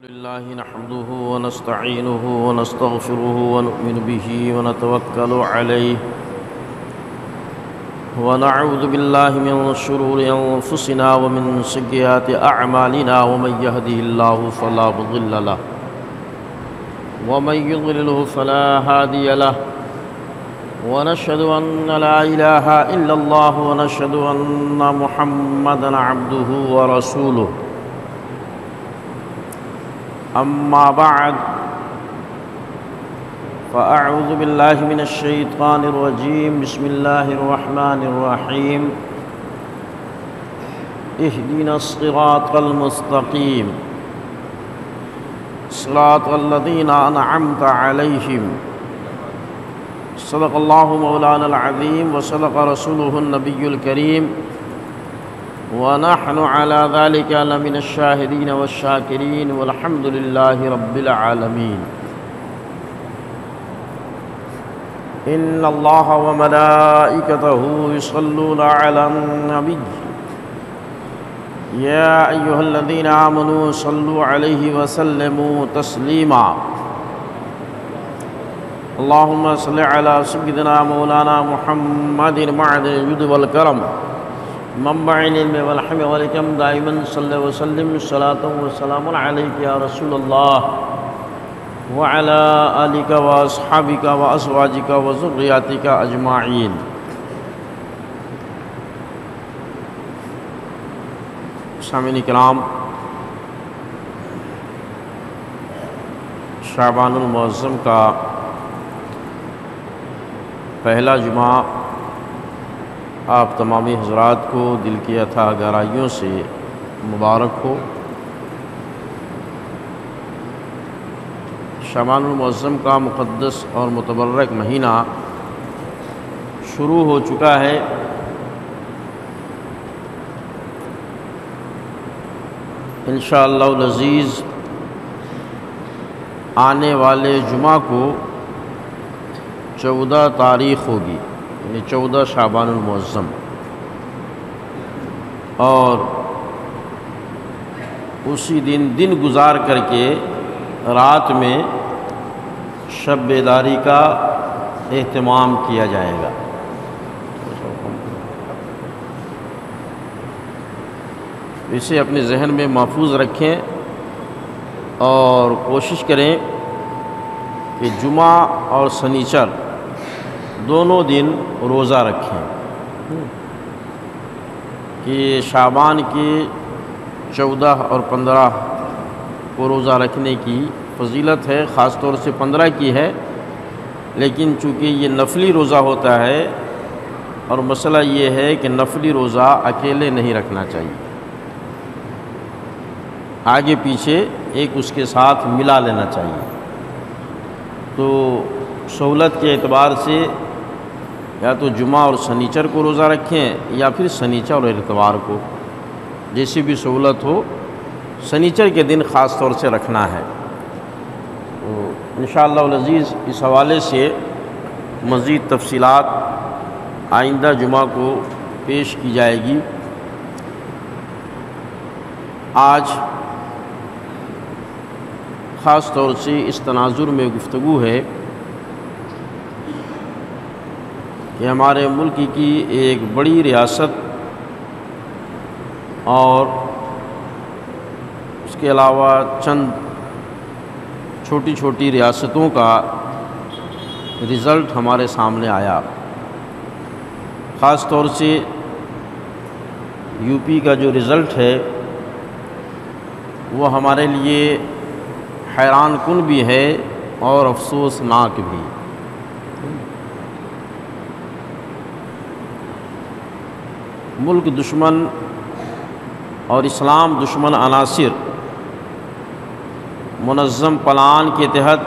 لله نحمده ونستعينه ونستغفره ونؤمن به ونتوكل عليه ونعوذ بالله من شرور أنفسنا ومن سيئات أعمالنا ومن يهده الله فلا مضل له ومن يضلله فلا هادي له ونشهد أن لا إله إلا الله ونشهد أن محمدا عبده ورسوله أما بعد فأعوذ بالله من الشيطان الرجيم بسم الله الرحمن الرحيم اهدنا الصراط المستقيم صراط الذين أنعمت عليهم صدق الله مولانا العظيم وصدق رسوله النبي الكريم ونحن على ذلك لمن الشاهدين والشاكرين والحمد لله رب العالمين إن الله وملائكته يصلون على النبي يا أيها الذين آمنوا صلوا عليه وسلموا تسليما اللهم صل على سيدنا مولانا محمد معدن الجود والكرم منبع العلم والحلم والحكم دائما صل وسلم صلاة وسلام عليك يا رسول الله وعلى آلك وأصحابك وأزواجك وذرياتك أجمعين. سامعین کرام، شعبان المعظم کا پہلا جمعہ آپ تمامی حضرات کو دل کی اتھاہ گہرائیوں سے مبارک ہو۔ شعبان المعظم کا مقدس اور متبرک مہینہ شروع ہو چکا ہے۔ انشاءاللہ العزیز آنے والے جمعہ کو 14 تاریخ ہوگی، یعنی 14 شعبان المعظم، اور اسی دن گزار کر کے رات میں شب بیداری کا اہتمام کیا جائے گا۔ اسے اپنے ذہن میں محفوظ رکھیں اور کوشش کریں کہ جمعہ اور سنیچر دونوں دن روزہ رکھیں، کہ شعبان کی 14 اور 15 کو روزہ رکھنے کی فضیلت ہے، خاص طور سے 15 کی ہے، لیکن چونکہ یہ نفلی روزہ ہوتا ہے اور مسئلہ یہ ہے کہ نفلی روزہ اکیلے نہیں رکھنا چاہیے، آگے پیچھے ایک اس کے ساتھ ملا لینا چاہیے۔ تو سہولت کے اعتبار سے یا تو جمعہ اور سنیچر کو روزہ رکھیں یا پھر سنیچر اور اتوار کو، جیسی بھی سہولت ہو، سنیچر کے دن خاص طور سے رکھنا ہے۔ تو انشاءاللہ العزیز اس حوالے سے مزید تفصیلات آئندہ جمعہ کو پیش کی جائے گی۔ آج خاص طور سے اس تناظر میں گفتگو ہے کہ ہمارے ملک کی ایک بڑی ریاست اور اس کے علاوہ چند چھوٹی چھوٹی ریاستوں کا رزلٹ ہمارے سامنے آیا۔ خاص طور سے یو پی کا جو رزلٹ ہے وہ ہمارے لیے حیران کن بھی ہے اور افسوسناک بھی۔ ملک دشمن اور اسلام دشمن عناصر منظم پلان کے تحت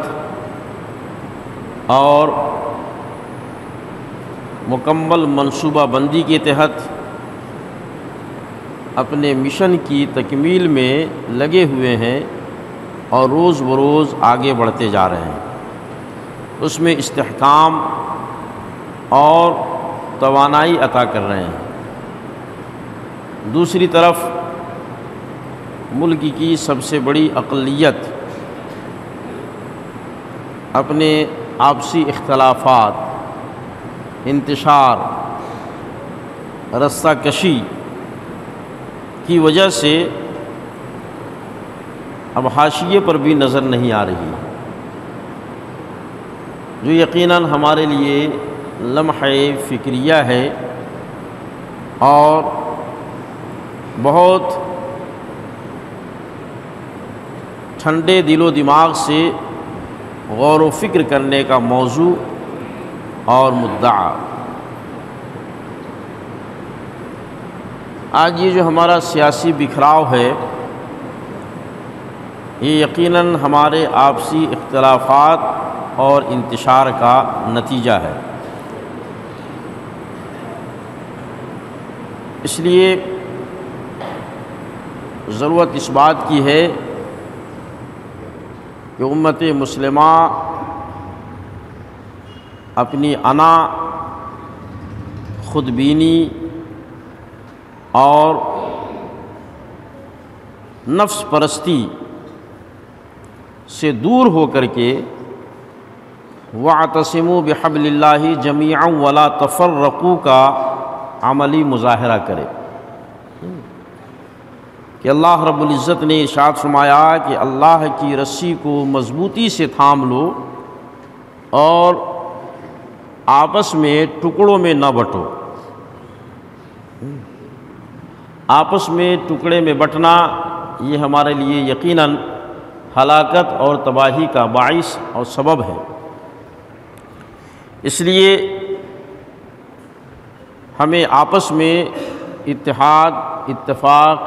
اور مکمل منصوبہ بندی کے تحت اپنے مشن کی تکمیل میں لگے ہوئے ہیں اور روز بروز آگے بڑھتے جا رہے ہیں۔ اس میں استحکام اور توانائی عطا کر رہے ہیں۔ دوسری طرف ملک کی سب سے بڑی اقلیت اپنے آپسی اختلافات، انتشار، رستہ کشی کی وجہ سے اب حاشیے پر بھی نظر نہیں آ رہی، جو یقیناً ہمارے لیے لمحہ فکریہ ہے اور بہت ٹھنڈے دل و دماغ سے غور و فکر کرنے کا موضوع اور مدعا۔ آج یہ جو ہمارا سیاسی بکھراؤ ہے، یہ یقیناً ہمارے آپسی اختلافات اور انتشار کا نتیجہ ہے۔ اس لیے ضرورت اس بات کی ہے کہ امت مسلمہ اپنی انا، خود بینی اور نفس پرستی سے دور ہو کر کے وَاعْتَصِمُوا بِحَبْلِ اللَّهِ جَمِيعًا وَلَا تَفَرَّقُوا کا عملی مظاہرہ کرے کہ اللہ رب العزت نے ارشاد فرمایا کہ اللہ کی رسی کو مضبوطی سے تھام لو اور آپس میں ٹکڑوں میں نہ بٹو۔ آپس میں ٹکڑے میں بٹنا یہ ہمارے لیے یقیناً ہلاکت اور تباہی کا باعث اور سبب ہے۔ اس لیے ہمیں آپس میں اتحاد، اتفاق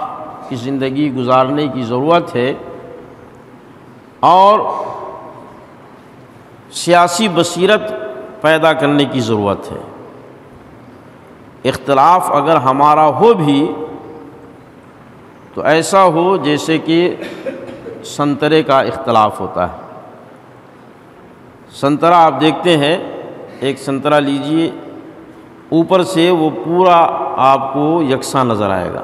کی زندگی گزارنے کی ضرورت ہے اور سیاسی بصیرت پیدا کرنے کی ضرورت ہے۔ اختلاف اگر ہمارا ہو بھی تو ایسا ہو جیسے کہ سنترے کا اختلاف ہوتا ہے۔ سنترا آپ دیکھتے ہیں، ایک سنترا لیجئے، اوپر سے وہ پورا آپ کو یکساں نظر آئے گا،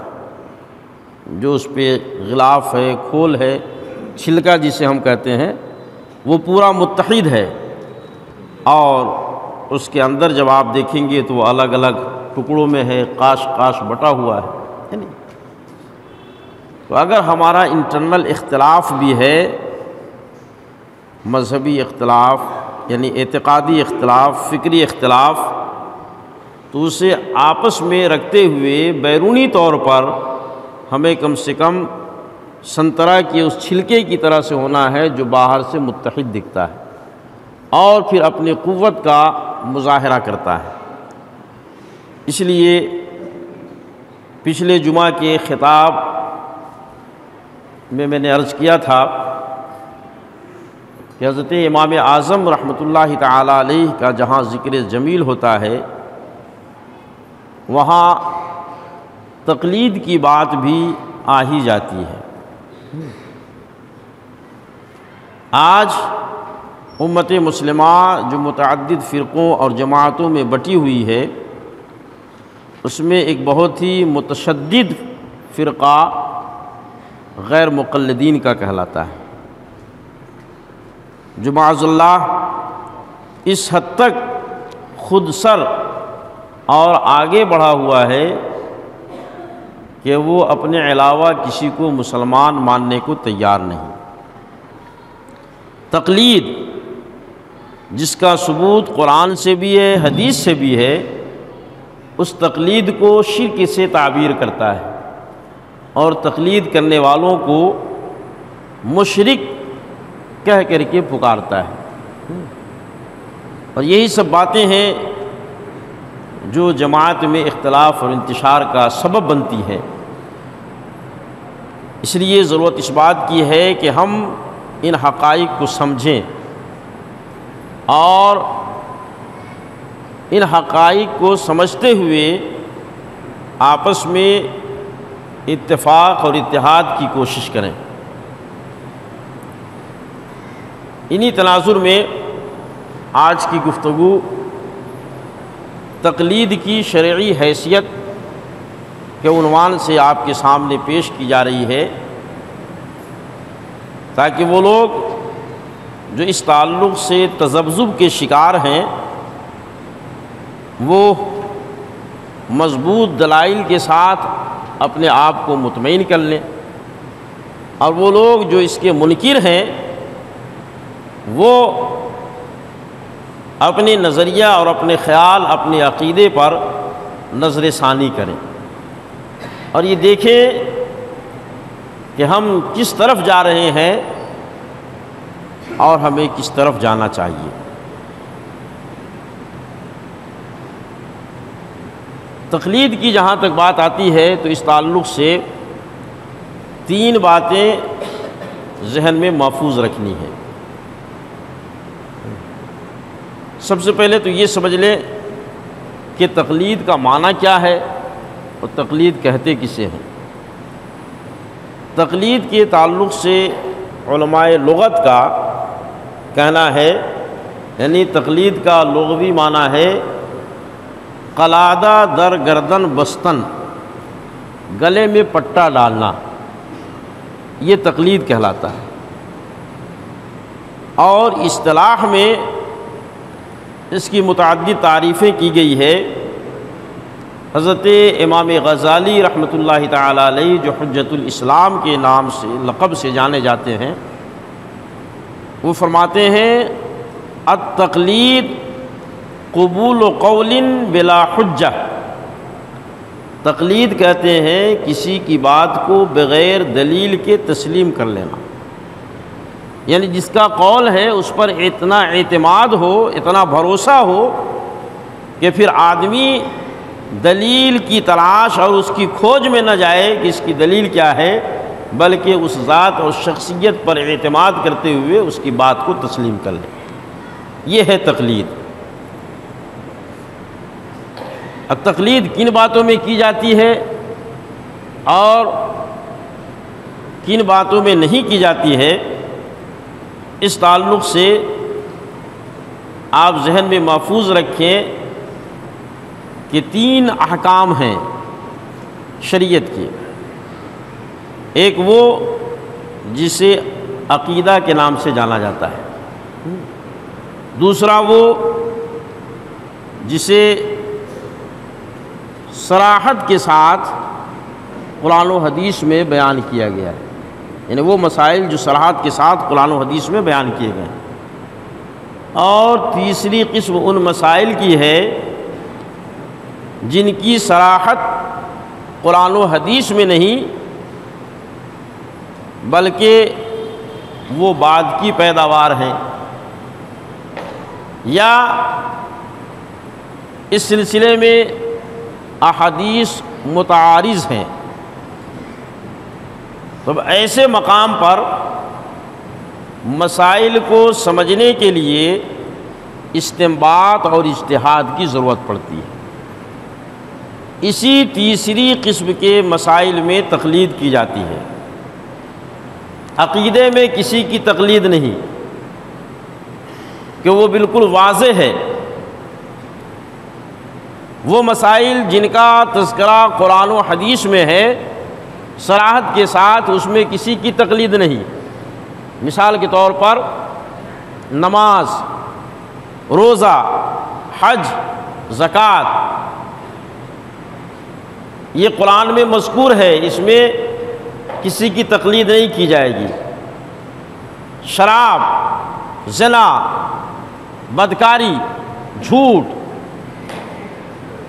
جو اس پہ غلاف ہے، کھول ہے، چھلکا جسے ہم کہتے ہیں، وہ پورا متحد ہے، اور اس کے اندر جب آپ دیکھیں گے تو وہ الگ الگ ٹکڑوں میں ہے، قاش قاش بٹا ہوا ہے نہیں؟ تو اگر ہمارا انٹرنل اختلاف بھی ہے، مذہبی اختلاف یعنی اعتقادی اختلاف، فکری اختلاف، تو اسے آپس میں رکھتے ہوئے بیرونی طور پر ہمیں کم سے کم سنترا کے اس چھلکے کی طرح سے ہونا ہے جو باہر سے متحد دکھتا ہے اور پھر اپنی قوت کا مظاہرہ کرتا ہے۔ اس لیے پچھلے جمعہ کے خطاب میں نے عرض کیا تھا کہ حضرت امام اعظم رحمۃ اللہ تعالی علیہ کا جہاں ذکر جمیل ہوتا ہے، وہاں تقلید کی بات بھی آ ہی جاتی ہے۔ آج امت مسلمہ جو متعدد فرقوں اور جماعتوں میں بٹی ہوئی ہے، اس میں ایک بہت ہی متشدد فرقہ غیر مقلدین کا کہلاتا ہے، جو معاذ اللہ اس حد تک خود سر اور آگے بڑھا ہوا ہے کہ وہ اپنے علاوہ کسی کو مسلمان ماننے کو تیار نہیں۔ تقلید جس کا ثبوت قرآن سے بھی ہے، حدیث سے بھی ہے، اس تقلید کو شرک سے تعبیر کرتا ہے اور تقلید کرنے والوں کو مشرک کہہ کر کے پکارتا ہے۔ اور یہی سب باتیں ہیں جو جماعت میں اختلاف اور انتشار کا سبب بنتی ہے۔ اس لیے ضرورت اس بات کی ہے کہ ہم ان حقائق کو سمجھیں اور ان حقائق کو سمجھتے ہوئے آپس میں اتفاق اور اتحاد کی کوشش کریں۔ انہی تناظر میں آج کی گفتگو تقلید کی شرعی حیثیت کے عنوان سے آپ کے سامنے پیش کی جا رہی ہے تاکہ وہ لوگ جو اس تعلق سے تذبذب کے شکار ہیں وہ مضبوط دلائل کے ساتھ اپنے آپ کو مطمئن کر لیں، اور وہ لوگ جو اس کے منکر ہیں وہ اپنے نظریہ اور اپنے خیال، اپنے عقیدے پر نظر ثانی کریں اور یہ دیکھیں کہ ہم کس طرف جا رہے ہیں اور ہمیں کس طرف جانا چاہیے۔ تقلید کی جہاں تک بات آتی ہے تو اس تعلق سے 3 باتیں ذہن میں محفوظ رکھنی ہیں۔ سب سے پہلے تو یہ سمجھ لیں کہ تقلید کا معنی کیا ہے اور تقلید کہتے کسے ہیں۔ تقلید کے تعلق سے علماء لغت کا کہنا ہے، یعنی تقلید کا لغوی معنی ہے قلادہ در گردن بستن، گلے میں پٹا ڈالنا، یہ تقلید کہلاتا ہے۔ اور اصطلاح میں اس کی متعدد تعریفیں کی گئی ہے۔ حضرت امام غزالی رحمۃ اللہ تعالی علیہ جو حجت الاسلام کے نام سے لقب سے جانے جاتے ہیں، وہ فرماتے ہیں التقلید قبول قول بلا حجہ، تقلید کہتے ہیں کسی کی بات کو بغیر دلیل کے تسلیم کر لینا، یعنی جس کا قول ہے اس پر اتنا اعتماد ہو، اتنا بھروسہ ہو کہ پھر آدمی دلیل کی تلاش اور اس کی کھوج میں نہ جائے کہ اس کی دلیل کیا ہے، بلکہ اس ذات اور شخصیت پر اعتماد کرتے ہوئے اس کی بات کو تسلیم کر لے، یہ ہے تقلید۔ اب تقلید کن باتوں میں کی جاتی ہے اور کن باتوں میں نہیں کی جاتی ہے، اس تعلق سے آپ ذہن میں محفوظ رکھیں کہ 3 احکام ہیں شریعت کے۔ ایک وہ جسے عقیدہ کے نام سے جانا جاتا ہے، دوسرا وہ جسے صراحت کے ساتھ قرآن و حدیث میں بیان کیا گیا ہے، یعنی وہ مسائل جو صراحت کے ساتھ قرآن و حدیث میں بیان کیے گئے ہیں، اور تیسری قسم ان مسائل کی ہے جن کی صراحت قرآن و حدیث میں نہیں بلکہ وہ بعد کی پیداوار ہیں یا اس سلسلے میں احادیث متعارض ہیں۔ تو ایسے مقام پر مسائل کو سمجھنے کے لیے استنباط اور اجتہاد کی ضرورت پڑتی ہے۔ اسی تیسری قسم کے مسائل میں تقلید کی جاتی ہے۔ عقیدے میں کسی کی تقلید نہیں کہ وہ بالکل واضح ہے، وہ مسائل جن کا تذکرہ قرآن و حدیث میں ہے صراحت کے ساتھ اس میں کسی کی تقلید نہیں۔ مثال کے طور پر نماز، روزہ، حج، زکوٰۃ، یہ قرآن میں مذکور ہے، اس میں کسی کی تقلید نہیں کی جائے گی۔ شراب، زنا، بدکاری، جھوٹ،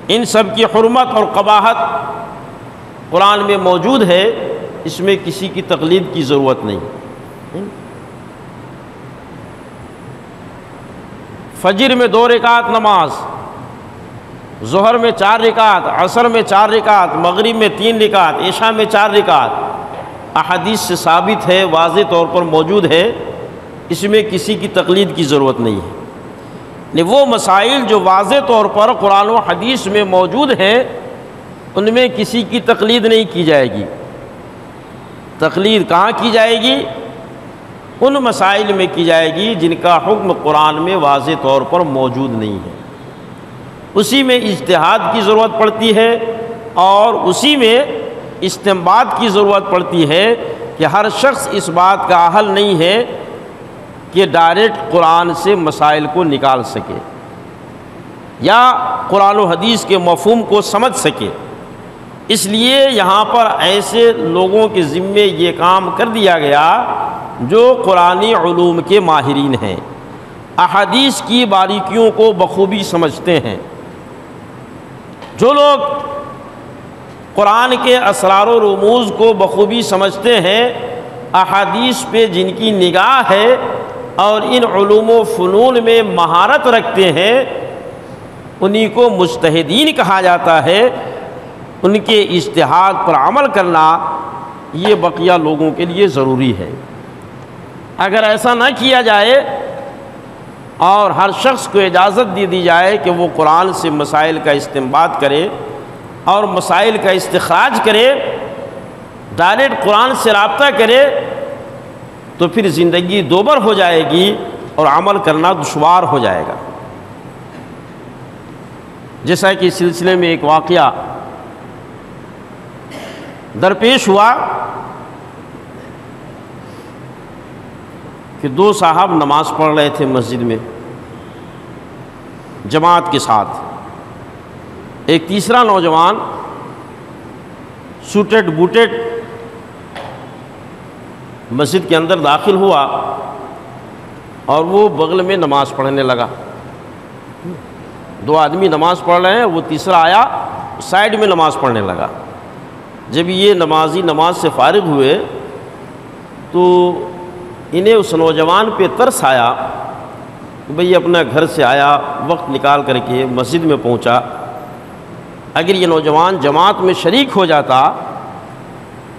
ان سب کی حرمت اور قباحت قرآن میں موجود ہے، اس میں کسی کی تقلید کی ضرورت نہیں۔ فجر میں 2 رکعت نماز، ظہر میں 4 رکعت، عصر میں 4 رکعت، مغرب میں 3 رکعت، عشاء میں 4 رکعت، احادیث سے ثابت ہے، واضح طور پر موجود ہے، اس میں کسی کی تقلید کی ضرورت نہیں ہے۔ وہ مسائل جو واضح طور پر قرآن و حدیث میں موجود ہیں ان میں کسی کی تقلید نہیں کی جائے گی۔ تقلید کہاں کی جائے گی؟ ان مسائل میں کی جائے گی جن کا حکم قرآن میں واضح طور پر موجود نہیں ہے، اسی میں اجتہاد کی ضرورت پڑتی ہے اور اسی میں استنباط کی ضرورت پڑتی ہے کہ ہر شخص اس بات کا اہل نہیں ہے کہ ڈائریکٹ قرآن سے مسائل کو نکال سکے یا قرآن و حدیث کے مفہوم کو سمجھ سکے۔ اس لیے یہاں پر ایسے لوگوں کے ذمے یہ کام کر دیا گیا جو قرآنی علوم کے ماہرین ہیں، احادیث کی باریکیوں کو بخوبی سمجھتے ہیں۔ جو لوگ قرآن کے اسرار و رموز کو بخوبی سمجھتے ہیں، احادیث پہ جن کی نگاہ ہے اور ان علوم و فنون میں مہارت رکھتے ہیں، انہی کو مجتہدین کہا جاتا ہے۔ ان کے اجتہاد پر عمل کرنا یہ بقیہ لوگوں کے لیے ضروری ہے۔ اگر ایسا نہ کیا جائے اور ہر شخص کو اجازت دے دی جائے کہ وہ قرآن سے مسائل کا استنباط کرے اور مسائل کا استخراج کرے، ڈائریکٹ قرآن سے رابطہ کرے، تو پھر زندگی دوبر ہو جائے گی اور عمل کرنا دشوار ہو جائے گا۔ جیسا کہ اس سلسلے میں ایک واقعہ درپیش ہوا کہ دو صاحب نماز پڑھ رہے تھے مسجد میں جماعت کے ساتھ۔ ایک تیسرا نوجوان سوٹڈ بوٹڈ مسجد کے اندر داخل ہوا اور وہ بغل میں نماز پڑھنے لگا۔ دو آدمی نماز پڑھ رہے ہیں، وہ تیسرا آیا سائیڈ میں نماز پڑھنے لگا۔ جب یہ نمازی نماز سے فارغ ہوئے تو انہیں اس نوجوان پہ ترس آیا کہ بھئی اپنا گھر سے آیا، وقت نکال کر کے مسجد میں پہنچا، اگر یہ نوجوان جماعت میں شریک ہو جاتا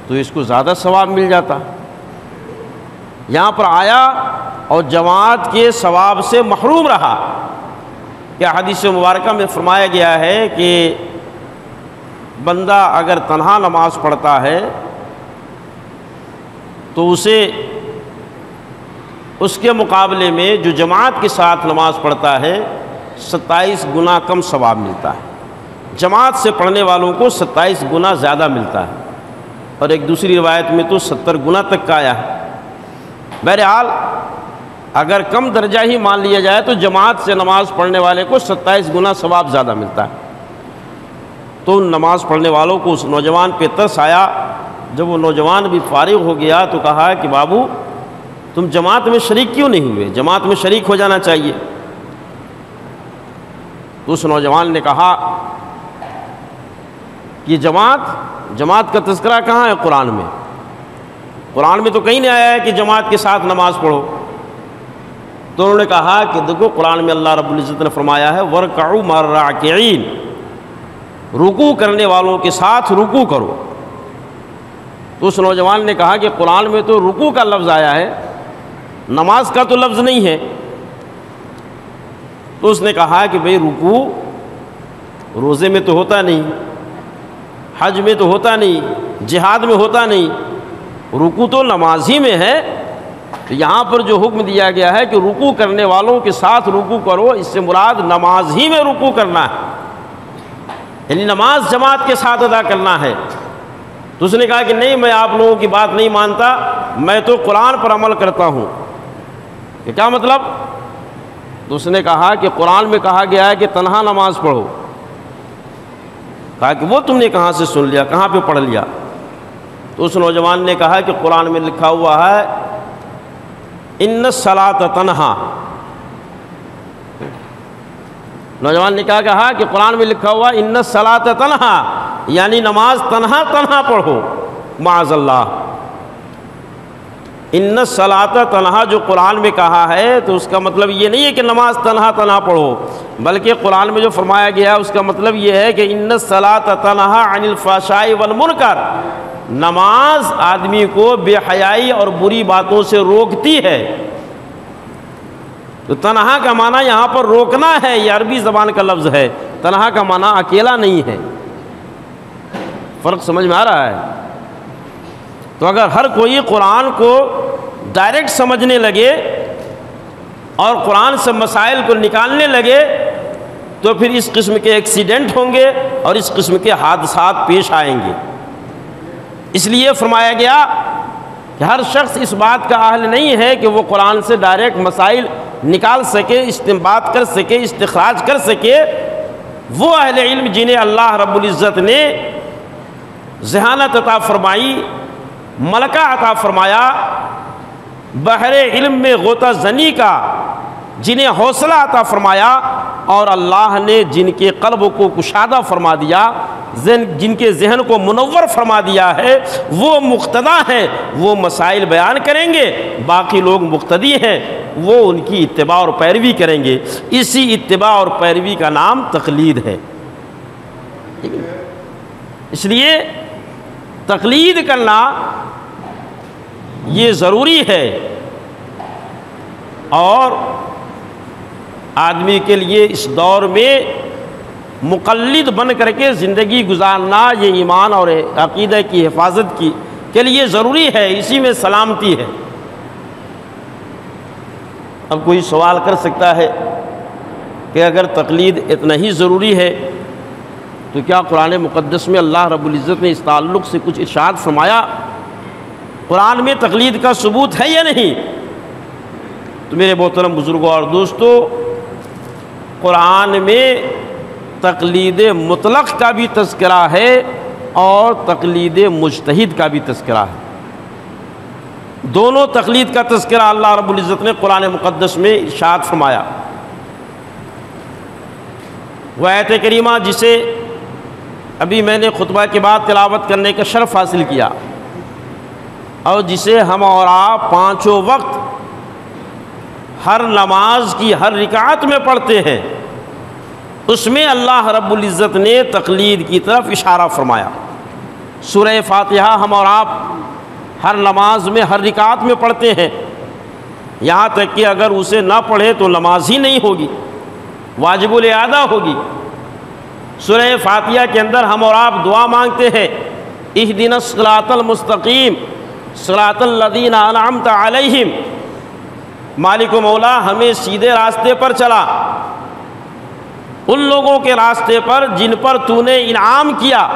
تو اس کو زیادہ ثواب مل جاتا۔ یہاں پر آیا اور جماعت کے ثواب سے محروم رہا۔ کہ حدیث مبارکہ میں فرمایا گیا ہے کہ بندہ اگر تنہا نماز پڑھتا ہے تو اسے اس کے مقابلے میں جو جماعت کے ساتھ نماز پڑھتا ہے 27 گنا کم ثواب ملتا ہے۔ جماعت سے پڑھنے والوں کو 27 گنا زیادہ ملتا ہے، اور ایک دوسری روایت میں تو 70 گنا تک کا آیا ہے۔ بہرحال اگر کم درجہ ہی مان لیا جائے تو جماعت سے نماز پڑھنے والے کو 27 گنا ثواب زیادہ ملتا ہے۔ تو ان نماز پڑھنے والوں کو اس نوجوان پہ ترس آیا۔ جب وہ نوجوان بھی فارغ ہو گیا تو کہا کہ بابو تم جماعت میں شریک کیوں نہیں ہوئے؟ جماعت میں شریک ہو جانا چاہیے۔ تو اس نوجوان نے کہا کہ جماعت کا تذکرہ کہاں ہے قرآن میں؟ قرآن میں تو کہیں نہیں آیا ہے کہ جماعت کے ساتھ نماز پڑھو۔ تو انہوں نے کہا کہ دیکھو قرآن میں اللہ رب العزت نے فرمایا ہے وَارْكَعُوا مَعَ الرَّاكِعِينَ، رکوع کرنے والوں کے ساتھ رکوع کرو۔ تو اس نوجوان نے کہا کہ قرآن میں تو رکوع کا لفظ آیا ہے، نماز کا تو لفظ نہیں ہے۔ تو اس نے کہا کہ بھئی رکوع روزے میں تو ہوتا نہیں، حج میں تو ہوتا نہیں، جہاد میں ہوتا نہیں، رکوع تو نماز ہی میں ہے۔ تو یہاں پر جو حکم دیا گیا ہے کہ رکوع کرنے والوں کے ساتھ رکوع کرو، اس سے مراد نماز ہی میں رکوع کرنا ہے، یعنی نماز جماعت کے ساتھ ادا کرنا ہے۔ تو اس نے کہا کہ نہیں، میں آپ لوگوں کی بات نہیں مانتا، میں تو قرآن پر عمل کرتا ہوں۔ کہ کیا مطلب؟ تو اس نے کہا کہ قرآن میں کہا گیا ہے کہ تنہا نماز پڑھو۔ کہا کہ وہ تم نے کہاں سے سن لیا، کہاں پہ پڑھ لیا؟ تو اس نوجوان نے کہا کہ قرآن میں لکھا ہوا ہے ان الصلاۃ تنہا۔ نوجوان نے کہا کہ قرآن میں لکھا ہوا ان الصلاۃ تنہا، یعنی نماز تنہا پڑھو۔ معاذ اللہ، ان الصلاۃ تنہا جو قرآن میں کہا ہے تو اس کا مطلب یہ نہیں ہے کہ نماز تنہا پڑھو، بلکہ قرآن میں جو فرمایا گیا ہے اس کا مطلب یہ ہے کہ ان الصلاۃ تنہا عن الفحشاء والمنکر، نماز آدمی کو بے حیائی اور بری باتوں سے روکتی ہے۔ تو تنہا کا معنی یہاں پر روکنا ہے، یہ عربی زبان کا لفظ ہے۔ تنہا کا معنی اکیلا نہیں ہے۔ فرق سمجھ میں آ رہا ہے؟ تو اگر ہر کوئی قرآن کو ڈائریکٹ سمجھنے لگے اور قرآن سے مسائل کو نکالنے لگے تو پھر اس قسم کے ایکسیڈنٹ ہوں گے اور اس قسم کے حادثات پیش آئیں گے۔ اس لیے فرمایا گیا کہ ہر شخص اس بات کا اہل نہیں ہے کہ وہ قرآن سے ڈائریکٹ مسائل نکال سکے، استنباط کر سکے، استخراج کر سکے۔ وہ اہل علم جنہیں اللہ رب العزت نے ذہانت عطا فرمائی، ملکہ عطا فرمایا، بحر علم میں غوطہ زنی کا جنہیں حوصلہ عطا فرمایا، اور اللہ نے جن کے قلب کو کشادہ فرما دیا، جن کے ذہن کو منور فرما دیا ہے، وہ مقتدا ہیں، وہ مسائل بیان کریں گے، باقی لوگ مقتدی ہیں، وہ ان کی اتباع اور پیروی کریں گے۔ اسی اتباع اور پیروی کا نام تقلید ہے۔ اس لیے تقلید کرنا یہ ضروری ہے، اور آدمی کے لیے اس دور میں مقلد بن کر کے زندگی گزارنا یہ ایمان اور عقیدہ کی حفاظت کے لیے ضروری ہے، اسی میں سلامتی ہے۔ اب کوئی سوال کر سکتا ہے کہ اگر تقلید اتنا ہی ضروری ہے تو کیا قرآن مقدس میں اللہ رب العزت نے اس تعلق سے کچھ ارشاد فرمایا؟ قرآن میں تقلید کا ثبوت ہے یا نہیں؟ تو میرے محترم بزرگوں اور دوستو، قرآن میں تقلید مطلق کا بھی تذکرہ ہے اور تقلید مجتہد کا بھی تذکرہ ہے۔ دونوں تقلید کا تذکرہ اللہ رب العزت نے قرآن مقدس میں ارشاد فرمایا۔ وہ آیت کریمہ جسے ابھی میں نے خطبہ کے بعد تلاوت کرنے کا شرف حاصل کیا، اور جسے ہم اور آپ پانچوں وقت ہر نماز کی ہر رکعت میں پڑھتے ہیں، اس میں اللہ رب العزت نے تقلید کی طرف اشارہ فرمایا۔ سورہ فاتحہ ہم اور آپ ہر نماز میں ہر رکعت میں پڑھتے ہیں، یہاں تک کہ اگر اسے نہ پڑھے تو نماز ہی نہیں ہوگی، واجب الاعادہ ہوگی۔ سورہ فاتحہ کے اندر ہم اور آپ دعا مانگتے ہیں، اہدنا الصراط المستقیم صراط الذین انعمت علیہم، مالک و مولا ہمیں سیدھے راستے پر چلا، ان لوگوں کے راستے پر جن پر تو نے انعام کیا۔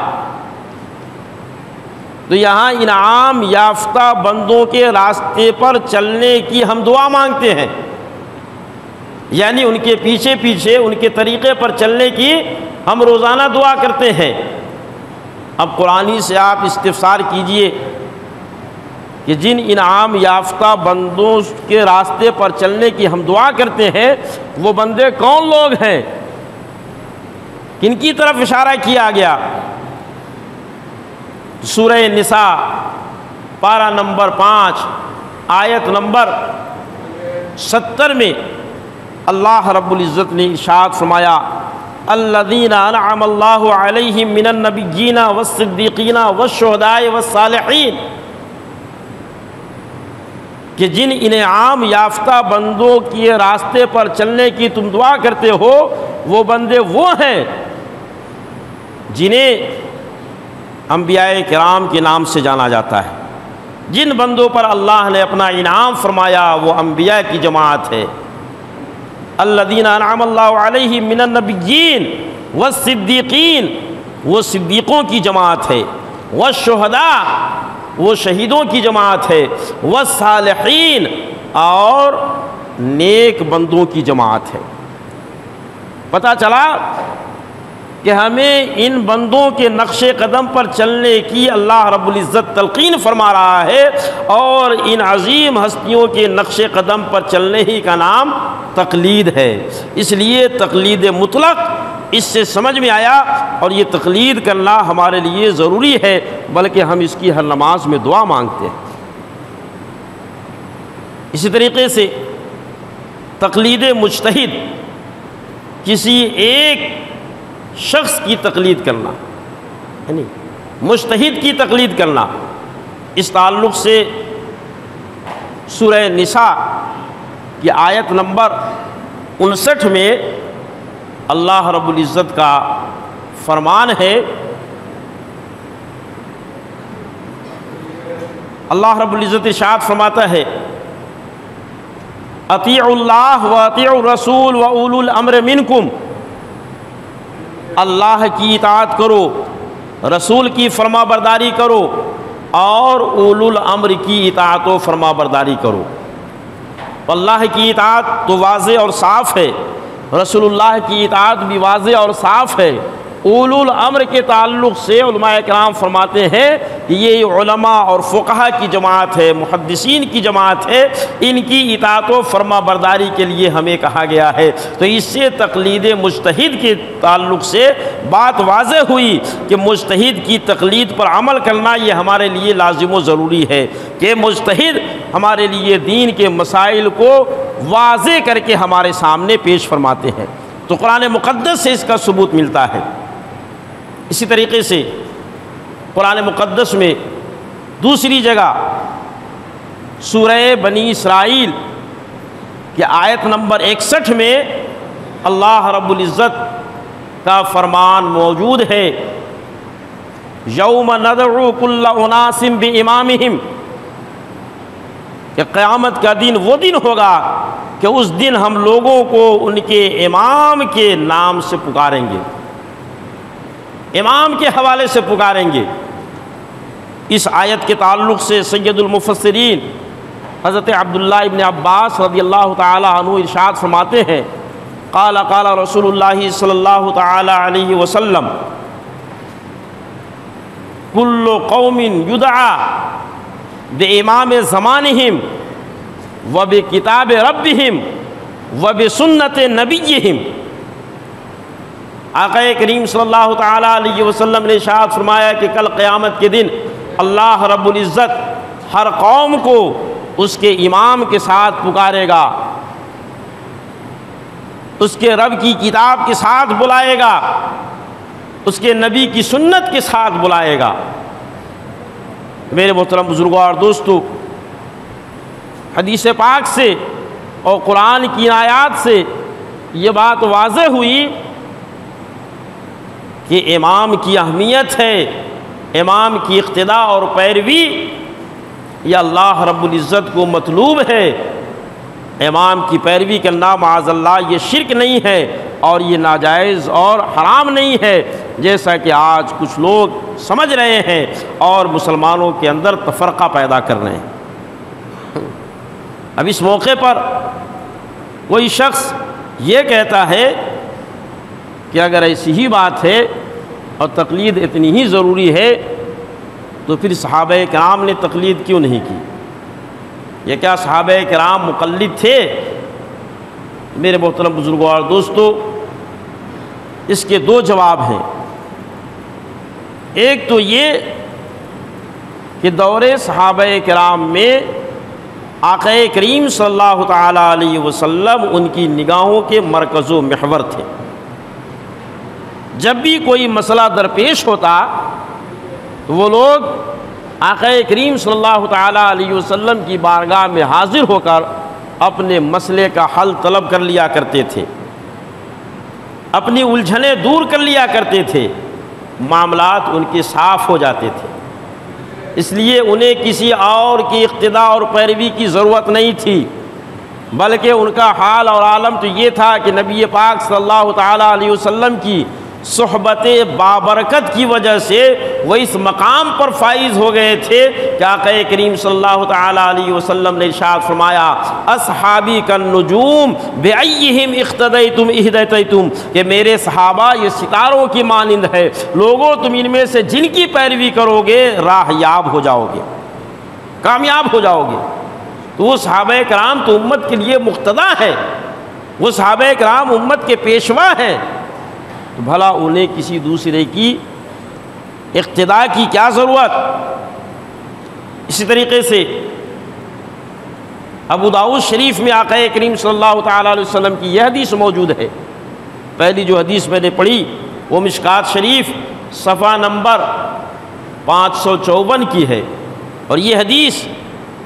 تو یہاں انعام یافتہ بندوں کے راستے پر چلنے کی ہم دعا مانگتے ہیں، یعنی ان کے پیچھے پیچھے ان کے طریقے پر چلنے کی ہم روزانہ دعا کرتے ہیں۔ اب قرآنی سے آپ استفسار کیجئے کہ جن انعام یافتہ بندوں کے راستے پر چلنے کی ہم دعا کرتے ہیں، وہ بندے کون لوگ ہیں؟ کن کی طرف اشارہ کیا گیا؟ سورہ نساء پارہ نمبر 5 آیت نمبر 70 میں اللہ رب العزت نے ارشاد فرمایا، الذین انعم اللہ علیہم من النبیین والصدیقین والشہداء والصالحین، کہ جن انعام یافتہ بندوں کے راستے پر چلنے کی تم دعا کرتے ہو، وہ بندے وہ ہیں جنہیں انبیاء کرام کے نام سے جانا جاتا ہے۔ جن بندوں پر اللہ نے اپنا انعام فرمایا وہ انبیاء کی جماعت ہے۔ الذین انعم اللہ علیہم من النبیین والصدیقین، وہ صدیقوں کی جماعت ہے، والشہداء، وہ شہیدوں کی جماعت ہے، والصالحین، اور نیک بندوں کی جماعت ہے۔ پتہ چلا کہ ہمیں ان بندوں کے نقش قدم پر چلنے کی اللہ رب العزت تلقین فرما رہا ہے، اور ان عظیم ہستیوں کے نقش قدم پر چلنے ہی کا نام تقلید ہے۔ اس لیے تقلید مطلق اس سے سمجھ میں آیا، اور یہ تقلید کرنا ہمارے لیے ضروری ہے، بلکہ ہم اس کی ہر نماز میں دعا مانگتے ہیں۔ اسی طریقے سے تقلید مجتہد، کسی ایک شخص کی تقلید کرنا، یعنی مجتہد کی تقلید کرنا، اس تعلق سے سورہ نساء کی آیت نمبر 59 میں اللہ رب العزت کا فرمان ہے۔ اللہ رب العزت ارشاد فرماتا ہے، اطیعوا اللہ و اطیعوا الرسول و اولو الامر منکم، اللہ کی اطاعت کرو، رسول کی فرما برداری کرو، اور اولو الامر کی اطاعت و فرما برداری کرو۔ اللہ کی اطاعت تو واضح اور صاف ہے، رسول اللہ کی اطاعت بھی واضح اور صاف ہے۔ اولو الامر کے تعلق سے علماء کرام فرماتے ہیں کہ یہ علماء اور فقہا کی جماعت ہے، محدثین کی جماعت ہے، ان کی اطاعت و فرما برداری کے لیے ہمیں کہا گیا ہے۔ تو اس سے تقلید مجتہد کے تعلق سے بات واضح ہوئی کہ مجتہد کی تقلید پر عمل کرنا یہ ہمارے لیے لازم و ضروری ہے کہ مجتہد ہمارے لیے دین کے مسائل کو واضح کر کے ہمارے سامنے پیش فرماتے ہیں۔ تو قرآن مقدس سے اس کا ثبوت ملتا ہے۔ اسی طریقے سے قرآن مقدس میں دوسری جگہ سورہ بنی اسرائیل کے آیت نمبر 61 میں اللہ رب العزت کا فرمان موجود ہے، یوم ندعو کل اناس بامامہم، کہ قیامت کا دن وہ دن ہوگا کہ اس دن ہم لوگوں کو ان کے امام کے نام سے پکاریں گے، امام کے حوالے سے پکاریں گے۔ اس آیت کے تعلق سے سید المفسرین حضرت عبداللہ ابن عباس رضی اللہ تعالی عنہ ارشاد فرماتے ہیں، قال قال رسول اللہ صلی اللہ تعالی علیہ وسلم کل قوم یدعا بامام زمانہم وبکتاب ربہم وبسنت نبیہم۔ آقا کریم صلی اللہ تعالی علیہ وسلم نے ارشاد فرمایا کہ کل قیامت کے دن اللہ رب العزت ہر قوم کو اس کے امام کے ساتھ پکارے گا، اس کے رب کی کتاب کے ساتھ بلائے گا، اس کے نبی کی سنت کے ساتھ بلائے گا۔ میرے محترم بزرگوں اور دوستو، حدیث پاک سے اور قرآن کی آیات سے یہ بات واضح ہوئی کہ امام کی اہمیت ہے، امام کی اقتداء اور پیروی یہ اللہ رب العزت کو مطلوب ہے۔ امام کی پیروی کرنا معاذ اللہ یہ شرک نہیں ہے اور یہ ناجائز اور حرام نہیں ہے، جیسا کہ آج کچھ لوگ سمجھ رہے ہیں اور مسلمانوں کے اندر تفرقہ پیدا کر رہے ہیں۔ اب اس موقع پر کوئی شخص یہ کہتا ہے کہ اگر ایسی ہی بات ہے اور تقلید اتنی ہی ضروری ہے تو پھر صحابہ کرام نے تقلید کیوں نہیں کی؟ یہ کیا صحابہ کرام مقلد تھے؟ میرے محترم بزرگوں اور دوستو، اس کے دو جواب ہیں۔ ایک تو یہ کہ دور صحابہ کرام میں آقا کریم صلی اللہ تعالی علیہ وسلم ان کی نگاہوں کے مرکز و محور تھے۔ جب بھی کوئی مسئلہ درپیش ہوتا تو وہ لوگ آقا کریم صلی اللہ تعالی علیہ وسلم کی بارگاہ میں حاضر ہو کر اپنے مسئلے کا حل طلب کر لیا کرتے تھے، اپنی الجھنیں دور کر لیا کرتے تھے، معاملات ان کے صاف ہو جاتے تھے۔ اس لیے انہیں کسی اور کی اقتداء اور پیروی کی ضرورت نہیں تھی، بلکہ ان کا حال اور عالم تو یہ تھا کہ نبی پاک صلی اللہ تعالی علیہ وسلم کی صحبت بابرکت کی وجہ سے وہ اس مقام پر فائز ہو گئے تھے کہ آقا کریم صلی اللہ تعالی علیہ وسلم نے ارشاد فرمایا، اصحابی کالنجوم بأیہم اقتدیتم اہتدیتم، کہ میرے صحابہ یہ ستاروں کی مانند ہے، لوگوں تم ان میں سے جن کی پیروی کرو گے راہ یاب ہو جاؤ گے، کامیاب ہو جاؤ گے۔ تو وہ صحابہ کرام تو امت کے لیے مقتدا ہے، وہ صحابہ کرام امت کے پیشوا ہیں، تو بھلا انہیں کسی دوسرے کی اقتداء کی کیا ضرورت؟ اسی طریقے سے ابو داؤد شریف میں آقا کریم صلی اللہ تعالی علیہ وسلم کی یہ حدیث موجود ہے۔ پہلی جو حدیث میں نے پڑھی وہ مشکات شریف صفحہ نمبر 554 کی ہے، اور یہ حدیث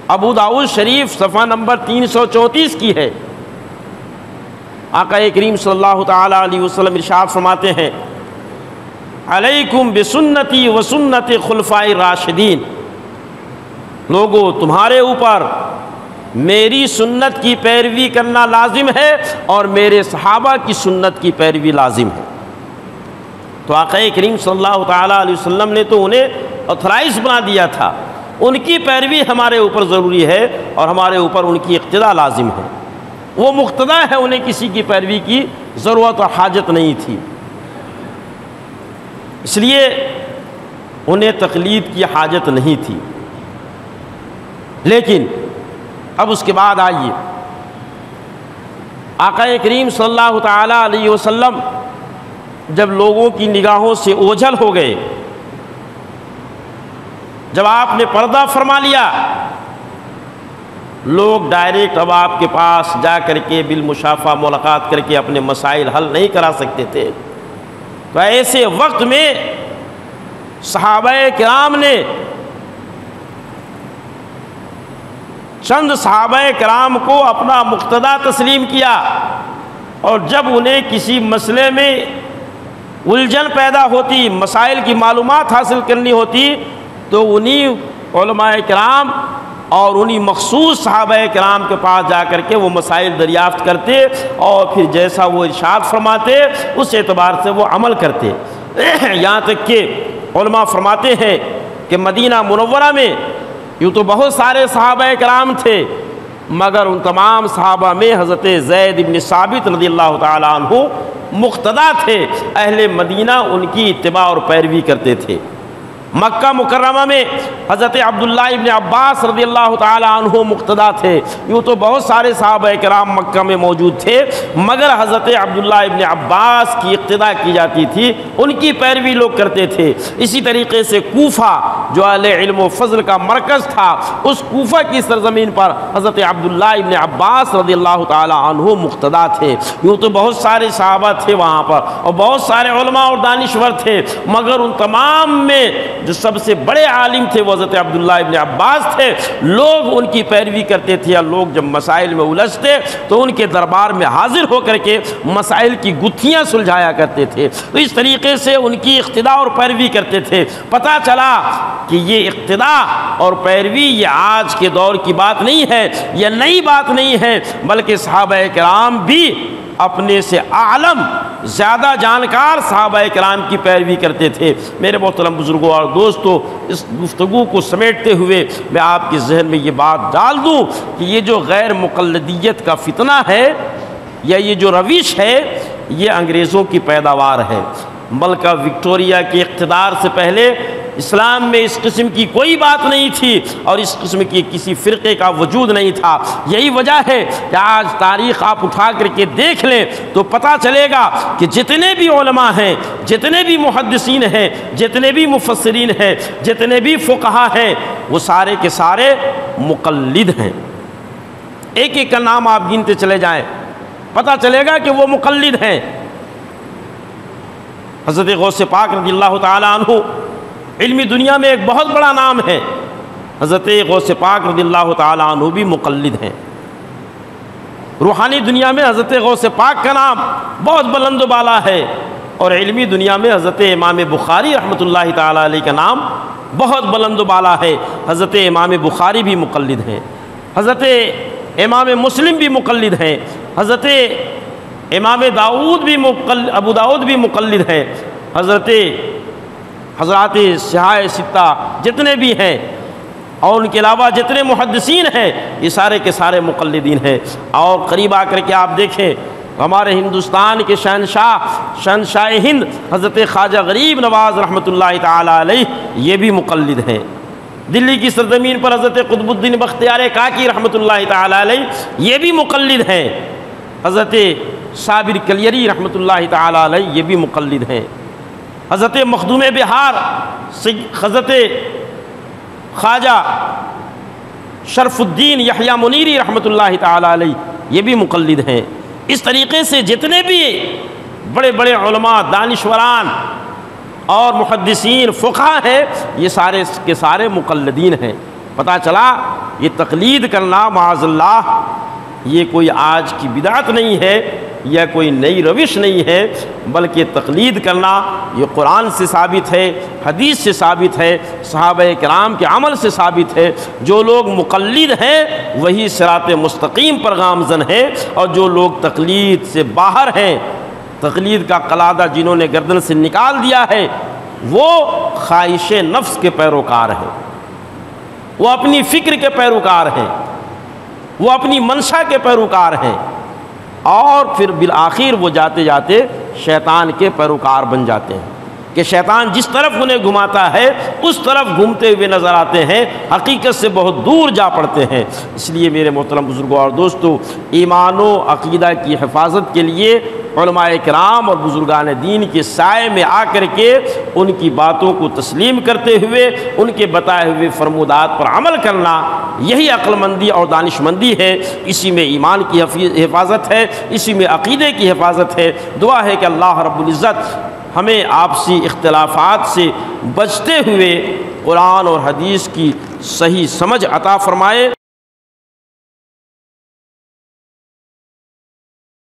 ابو داؤد شریف صفحہ نمبر 334 کی ہے۔ آقا کریم صلی اللہ تعالی علیہ وسلم ارشاد فرماتے ہیں، علیکم بسنتی و سنت خلفاء راشدین، لوگو تمہارے اوپر میری سنت کی پیروی کرنا لازم ہے اور میرے صحابہ کی سنت کی پیروی لازم ہے۔ تو آقا کریم صلی اللہ تعالی علیہ وسلم نے تو انہیں آتھرائز بنا دیا تھا ان کی پیروی ہمارے اوپر ضروری ہے اور ہمارے اوپر ان کی اقتداء لازم ہے۔ وہ مقتدیٰ ہے، انہیں کسی کی پیروی کی ضرورت اور حاجت نہیں تھی، اس لیے انہیں تقلید کی حاجت نہیں تھی۔ لیکن اب اس کے بعد آئیے، آقا کریم صلی اللہ تعالیٰ علیہ وسلم جب لوگوں کی نگاہوں سے اوجھل ہو گئے، جب آپ نے پردہ فرما لیا، لوگ ڈائریکٹ اب آپ کے پاس جا کر کے بالمشافہ ملاقات کر کے اپنے مسائل حل نہیں کرا سکتے تھے، تو ایسے وقت میں صحابہ کرام نے چند صحابہ کرام کو اپنا مقتدیٰ تسلیم کیا، اور جب انہیں کسی مسئلے میں الجھن پیدا ہوتی، مسائل کی معلومات حاصل کرنی ہوتی، تو انہی علماء کرام اور انہی مخصوص صحابہ کرام کے پاس جا کر کے وہ مسائل دریافت کرتے، اور پھر جیسا وہ ارشاد فرماتے اس اعتبار سے وہ عمل کرتے۔ یہاں تک کہ علماء فرماتے ہیں کہ مدینہ منورہ میں یوں تو بہت سارے صحابہ کرام تھے، مگر ان تمام صحابہ میں حضرت زید بن ثابت رضی اللہ تعالیٰ عنہ مقتدیٰ تھے، اہل مدینہ ان کی اتباع اور پیروی کرتے تھے۔ مکہ مکرمہ میں حضرت عبداللہ ابن عباس رضی اللہ تعالیٰ عنہ مقتدیٰ تھے، یوں تو بہت سارے صحابہ کرام مکہ میں موجود تھے، مگر حضرت عبداللہ ابن عباس کی اقتداء کی جاتی تھی، ان کی پیروی لوگ کرتے تھے۔ اسی طریقے سے کوفہ جو اہل علم و فضل کا مرکز تھا، اس کوفہ کی سرزمین پر حضرت عبداللہ ابن عباس رضی اللہ تعالیٰ عنہ مقتدیٰ تھے، یوں تو بہت سارے صحابہ تھے وہاں پر اور بہت سارے علماء اور دانشور تھے، مگر ان تمام میں جو سب سے بڑے عالم تھے وہ حضرت عبداللہ ابن عباس تھے۔ لوگ ان کی پیروی کرتے تھے، اور لوگ جب مسائل میں الجھتے تو ان کے دربار میں حاضر ہو کر کے مسائل کی گتھیاں سلجھایا کرتے تھے، تو اس طریقے سے ان کی اقتداء اور پیروی کرتے تھے۔ پتہ چلا کہ یہ اقتداء اور پیروی یہ آج کے دور کی بات نہیں ہے، یہ نئی بات نہیں ہے، بلکہ صحابہ کرام بھی اپنے سے عالم زیادہ جانکار صحابہ کرام کی پیروی کرتے تھے۔ میرے محترم بزرگوں اور دوستو، اس گفتگو کو سمیٹتے ہوئے میں آپ کے ذہن میں یہ بات ڈال دوں کہ یہ جو غیر مقلدیت کا فتنہ ہے یا یہ جو روش ہے، یہ انگریزوں کی پیداوار ہے۔ ملکہ وکٹوریہ کے اقتدار سے پہلے اسلام میں اس قسم کی کوئی بات نہیں تھی اور اس قسم کی کسی فرقے کا وجود نہیں تھا۔ یہی وجہ ہے کہ آج تاریخ آپ اٹھا کر کے دیکھ لیں تو پتہ چلے گا کہ جتنے بھی علماء ہیں، جتنے بھی محدثین ہیں، جتنے بھی مفسرین ہیں، جتنے بھی فقہا ہیں، وہ سارے کے سارے مقلد ہیں۔ ایک ایک کا نام آپ گنتے چلے جائیں، پتہ چلے گا کہ وہ مقلد ہیں۔ حضرت غوث پاک رضی اللہ تعالیٰ عنہ علمی دنیا میں ایک بہت بڑا نام ہے، حضرت غوث پاک رضی اللہ تعالیٰ عنہ بھی مقلد ہیں۔ روحانی دنیا میں حضرت غوث پاک کا نام بہت بلند و بالا ہے، اور علمی دنیا میں حضرت امام بخاری رحمۃ اللہ تعالیٰ علیہ کا نام بہت بلند و بالا ہے۔ حضرت امام بخاری بھی مقلد ہیں، حضرت امام مسلم بھی مقلد ہیں، حضرت امام ابو داؤد بھی مقلد ہیں، حضرات سیاہ ستہ جتنے بھی ہیں اور ان کے علاوہ جتنے محدثین ہیں، یہ سارے کے سارے مقلدین ہیں۔ اور قریب آ کر کے آپ دیکھیں، ہمارے ہندوستان کے شہنشاہ ہند حضرت خواجہ غریب نواز رحمۃ اللہ تعالیٰ علیہ یہ بھی مقلد ہیں۔ دلی کی سرزمین پر حضرت قطب الدین بختیار کاکی رحمۃ اللہ تعالیٰ علیہ یہ بھی مقلد ہیں۔ حضرت صابر کلیری رحمۃ اللہ تعالیٰ علیہ یہ بھی مقلد ہیں۔ حضرت مخدوم بہار حضرت خواجہ شرف الدین یحییٰ منیری رحمۃ اللہ تعالیٰ علیہ یہ بھی مقلد ہیں۔ اس طریقے سے جتنے بھی بڑے بڑے علماء، دانشوران اور محدثین، فقہا ہیں، یہ سارے کے سارے مقلدین ہیں۔ پتہ چلا یہ تقلید کرنا معاذ اللہ یہ کوئی آج کی بدعت نہیں ہے یا کوئی نئی روش نہیں ہے، بلکہ تقلید کرنا یہ قرآن سے ثابت ہے، حدیث سے ثابت ہے، صحابہ کرام کے عمل سے ثابت ہے۔ جو لوگ مقلد ہیں وہی صراط مستقیم پر گامزن ہیں، اور جو لوگ تقلید سے باہر ہیں، تقلید کا قلادہ جنہوں نے گردن سے نکال دیا ہے، وہ خواہش نفس کے پیروکار ہیں۔ وہ اپنی فکر کے پیروکار ہیں، وہ اپنی منشا کے پیروکار ہیں، اور پھر بالآخر وہ جاتے جاتے شیطان کے پیروکار بن جاتے ہیں کہ شیطان جس طرف انہیں گھماتا ہے اس طرف گھومتے ہوئے نظر آتے ہیں، حقیقت سے بہت دور جا پڑتے ہیں۔ اس لیے میرے محترم بزرگوں اور دوستو، ایمان و عقیدہ کی حفاظت کے لیے علماء کرام اور بزرگان دین کے سائے میں آ کر کے ان کی باتوں کو تسلیم کرتے ہوئے ان کے بتائے ہوئے فرمودات پر عمل کرنا، یہی عقل مندی اور دانش مندی ہے۔ اسی میں ایمان کی حفاظت ہے، اسی میں عقیدے کی حفاظت ہے۔ دعا ہے کہ اللہ رب العزت ہمیں آپسی اختلافات سے بچتے ہوئے قرآن اور حدیث کی صحیح سمجھ عطا فرمائے۔